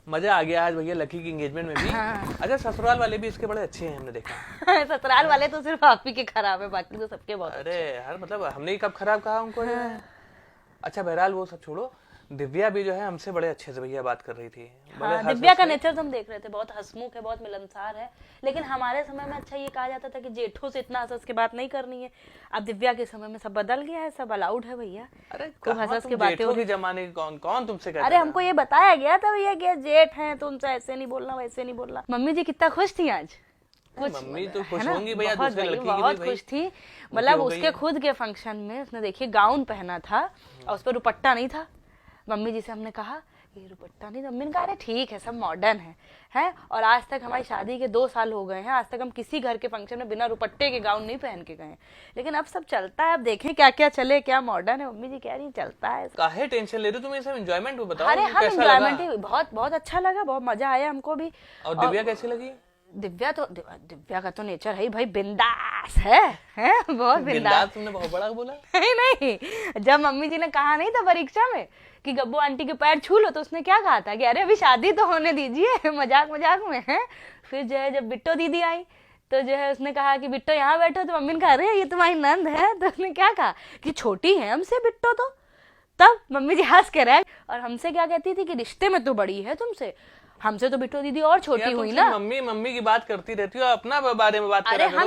मजा आ गया आज भैया लकी की एंगेजमेंट में भी। हाँ। अच्छा ससुराल वाले भी इसके बड़े अच्छे हैं हमने देखा। ससुराल वाले तो सिर्फ आप ही के खराब है, बाकी तो सबके बहुत अरे यार मतलब हमने ही कब खराब कहा उनको। अच्छा बहरहाल वो सब छोड़ो, दिव्या भी जो है हमसे बड़े अच्छे से भैया बात कर रही थी। बड़े हाँ, हंस दिव्या हंस का के। नेचर तो हम देख रहे थे, बहुत हंसमुख है, बहुत मिलनसार है। लेकिन हमारे समय में अच्छा ये कहा जाता था कि जेठों से इतना हंस हंस के बात नहीं करनी है। अब दिव्या के समय में सब बदल गया है, सब अलाउड है भैया। अरे खूब हंस कहाँ हंस तुम के बातें जेठों हो के रही। जमाने के कौन कौन तुमसे कहता अरे था? हमको ये बताया गया था भैया कि जेठ हैं तो उनसे ऐसे नहीं बोलना, वैसे नहीं बोलना। मम्मी जी कितना खुश थी आज। कुछ मम्मी तो खुश है ना, होंगी भैया, बहुत दूसरे भाई, लड़की की भी बहुत भाई खुश थी। उनकी मतलब हो गई उसके है। खुद के फंक्शन में उसने देखिए गाउन पहना था और उस पर दुपट्टा नहीं था। मम्मी जी से हमने कहा ये दुपट्टा नहीं, तो मम्मी ने कहा अरे ठीक है सब मॉडर्न है। और आज तक हमारी शादी के 2 साल हो गए हैं, आज तक हम किसी घर के फंक्शन में बिना दुपट्टे के गाउन नहीं पहन के गए। लेकिन अब सब चलता है, अब देखें क्या क्या चले, क्या मॉडर्न है। मम्मी जी कह रही चलता है। काहे टेंशन ले रहे हो तुम, ये सब एंजॉयमेंट बताओ। अरे हम कैसा लगा? एंजॉयमेंट ही बहुत बहुत अच्छा लगा, बहुत मजा आया हमको भी। और दिव्या कैसी लगी? दिव्या का तो नेचर है ही भाई, बिंदास है बहुत बिंदास। बिंदास तुमने बहुत बड़ा बोला। नहीं नहीं, जब मम्मी जी ने कहा नहीं था परीक्षा में कि गब्बू आंटी के पैर छू लो, तो उसने क्या कहा था कि अरे अभी शादी तो होने दीजिए, मजाक मजाक में है। फिर जो है जब बिट्टो दीदी आई तो जो है उसने कहा कि बिट्टो यहाँ बैठो, तो मम्मी ने कहा अरे ये तुम्हारी नंद है। तो उसने क्या कहा कि छोटी है हमसे बिट्टो तो। तब मम्मी जी हंस के रहे और हमसे क्या कहती थी कि रिश्ते में तो बड़ी है तुमसे, हमसे तो बिट्टो दीदी और छोटी हुई ना। मम्मी मम्मी की बात करती रहती हो, अपना बारे में बात कर अरे रहे हो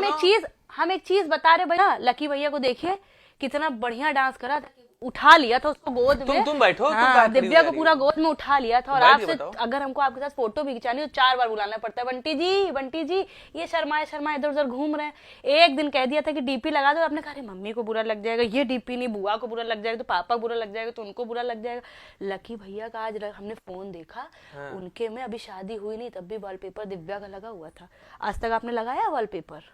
हम एक चीज बता रहे भैया, लकी भैया को देखिए कितना बढ़िया डांस करा था, उठा लिया था उसको गोद में। तुम बैठो, तुम हाँ, काहे खड़ी दिव्या हो को जा पूरा रही हो? गोद में उठा लिया था। और बैठ के आपसे बताओ। अगर हमको आपके साथ फोटो भी खिंचानी हो 4 बार बुलाना पड़ता है, बंटी जी ये शर्माए शर्माए इधर उधर घूम रहे हैं। एक दिन कह दिया था कि डीपी लगा दो, आपने कहा अरे मम्मी को बुरा लग जाएगा, ये डीपी नहीं, बुआ को बुरा लग जाएगा, तो पापा को बुरा लग जाएगा, तो उनको बुरा लग जाएगा। लकी भैया का आज हमने फोन देखा, उनके में अभी शादी हुई नहीं तब भी वॉलपेपर दिव्या का लगा हुआ था। आज तक आपने लगाया वॉलपेपर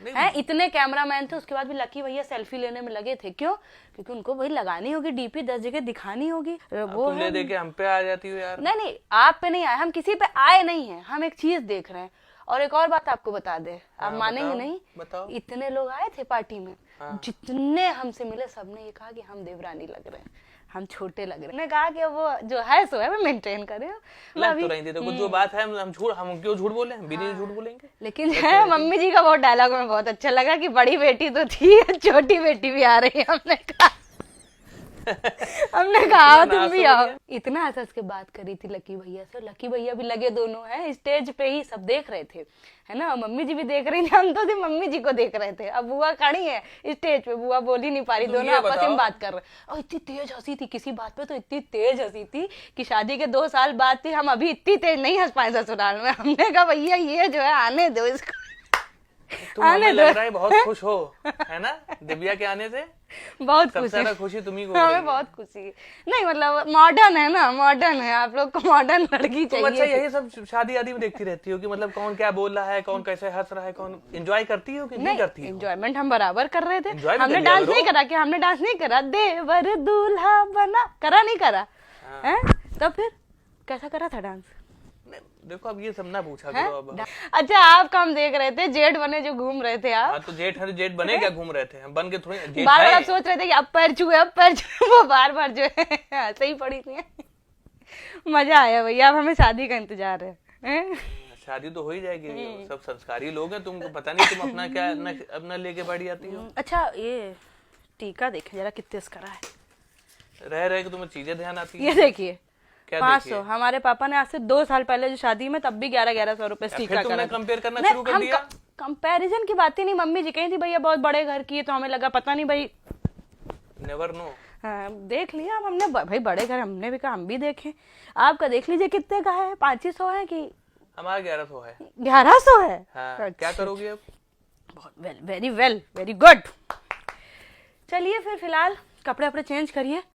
है? इतने कैमरामैन थे, उसके बाद भी लकी भैया सेल्फी लेने में लगे थे। क्यों? क्योंकि उनको वही लगानी होगी डीपी, 10 जगह दिखानी होगी। वो तुम ले दे के हम पे आ जाती हो यार। नहीं आप पे नहीं आए, हम किसी पे आए नहीं हैं, हम एक चीज देख रहे हैं। और एक और बात आपको बता दे, आप मानेंगे नहीं, बताओ। इतने लोग आए थे पार्टी में, जितने हमसे मिले सबने ये कहा कि हम देवरानी लग रहे हैं, हम छोटे लग रहे हैं। उन्होंने कहा कि वो जो है सो है, मैं मेंटेन कर रही हूँ। लग तो रही थी, तो जो बात है हम क्यों झूठ बोले, हम भी नहीं झूठ बोलेंगे। लेकिन है मम्मी जी का वो डायलॉग में बहुत अच्छा लगा कि बड़ी बेटी तो थी, छोटी बेटी भी आ रही है। हमने कहा तुम भी आओ। इतना हंस हंस के बात करी थी लकी भैया से, लकी भैया भी लगे दोनों है स्टेज पे ही, सब देख रहे थे है ना। मम्मी जी भी देख रही थी, हम तो सिर्फ मम्मी जी को देख रहे थे। अब बुआ खड़ी है स्टेज पे, बुआ बोल ही नहीं पा रही, दोनों आपस में बात कर रहे। और इतनी तेज हंसी थी किसी बात पे, तो इतनी तेज हंसी थी कि शादी के 2 साल बाद थी, हम अभी इतनी तेज नहीं हंस पाए ससुराल में। हमने कहा भैया ये जो है आने दो इसको, तुम हमें लग रहा है बहुत खुश हो, है ना दिव्या के आने से। बहुत सबसे खुशी, ज्यादा खुशी तुम्ही को हो रही हमें है। बहुत खुशी। नहीं मतलब मॉडर्न है ना, मॉडर्न है, आप लोग को मॉडर्न लड़की तुम अच्छा चाहिए। यही सब शादी आदि में देखती रहती हो कि मतलब कौन क्या बोल रहा है, कौन कैसे हंस रहा है, कौन एंजॉय करती हो कि नहीं करती हो? एंजॉयमेंट हम बराबर कर रहे थे। Enjoy भी हमने कर लिया डांस करो। नहीं करा, कि हमने डांस नहीं करा, देवर दूल्हा बना, करा नहीं करा है? तो फिर कैसा करा था डांस? देखो अब ये सब ना पूछा करो अब। अच्छा आप कम देख रहे थे, जेठ बने जो घूम रहे थे आप। हाँ तो जेठ है तो जेठ बने क्या घूम रहे थे, हम बन के थोड़ी जेठ बार बार है। आप सोच रहे थे कि अब पैर छुए, अब पैर छुए, वो बार बार जो है सही पड़ी थी। मजा आया भैया, अब हमें शादी का इंतजार है। शादी तो हो ही जाएगी, सब संस्कारी लोग हैं, तुमको पता नहीं तुम अपना क्या अपना लेके बैठ जाती हो। अच्छा ये टीका देखे जरा कितने करा है, रह रहे कि तुम्हें चीजें ध्यान आती है। ये देखिए 500। देखिए? हमारे पापा ने आज से 2 साल पहले जो शादी में तब भी 1100 रुपए टीका फिर तुमने करा। कंपेयर करना नहीं, शुरू कर हम दिया। कंपैरिजन की बात ही नहीं, मम्मी जी कही थी भैया बहुत बड़े घर की है, तो हमें लगा पता नहीं भाई। Never know. हाँ, देख लिया अब हमने, भाई बड़े घर हमने भी कहा हम भी देखें। आपका देख लीजिए कितने का है, 500 है कि हमारा 1100 है। 1100 है। हाँ, क्या करोगे अब? बहुत वेरी वेल, वेरी गुड। चलिए फिर फिलहाल कपड़े अपने चेंज करिए,